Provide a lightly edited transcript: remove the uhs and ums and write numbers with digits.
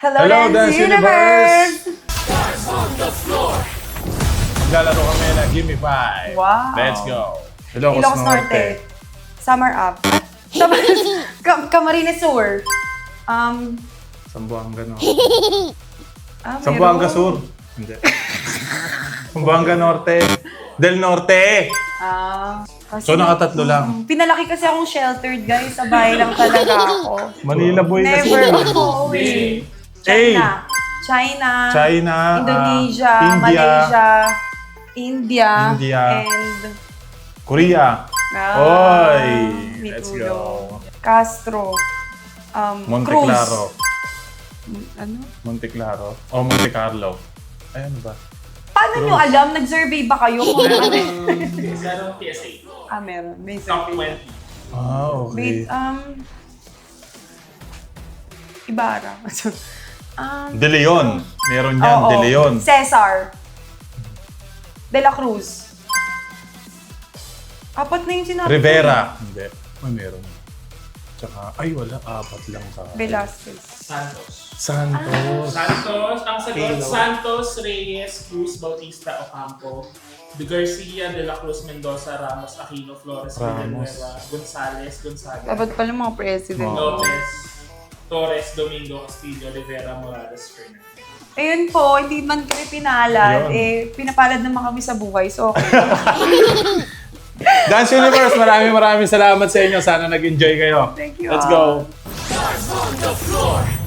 Hello, Dance Universe! Universe! Maglalaro kami ng Gimme 5. Wow. Let's go. Ilocos Ilocos Norte. Norte. Summer Up. Camarines Sur. Zamboanga Norte. Meron. Zamboanga Sur. Hindi. Zamboanga Norte. Del Norte. Kasi, So nakatatlo lang. Pinalaki kasi akong sheltered, guys. Sa bahay lang talaga ako. Manila boy kasi. Never ako uwi. China. China, Indonesia, India, India, India. and Korea. Oy, let's Mikulo. go. Castro. Monte Cruz. Claro. Ano? Monte Claro. O Monte Carlo. Ay, ano ba? Paano nyo alam? Nag-survey ba kayo kung ano? Meron PSA. Meron. May Top survey. 20. Okay. Wait, Ibarra. De Leon. Meron yan, De Leon. Cesar. De la Cruz. Apat na yung sinabi. Rivera. Hindi. Ay, meron. Tsaka, ay wala. Apat lang sa Velasquez. Santos. Santos. Santos, ang sagot, Pino. Santos, Reyes, Cruz, Bautista, Ocampo, De Garcia, De La Cruz, Mendoza, Ramos, Aquino, Flores, Ramos. Villanueva, Gonzales, Gonzaga, Dapat pala mga president. Lopez, Torres, Domingo, Castillo, Rivera, Morales, Fernandez. Ayun po, hindi man kami pinalad. Yun. Pinapalad naman kami sa buhay. So, okay. Dance Universe, maraming salamat sa inyo. Sana nag-enjoy kayo. Thank you Let's all. go.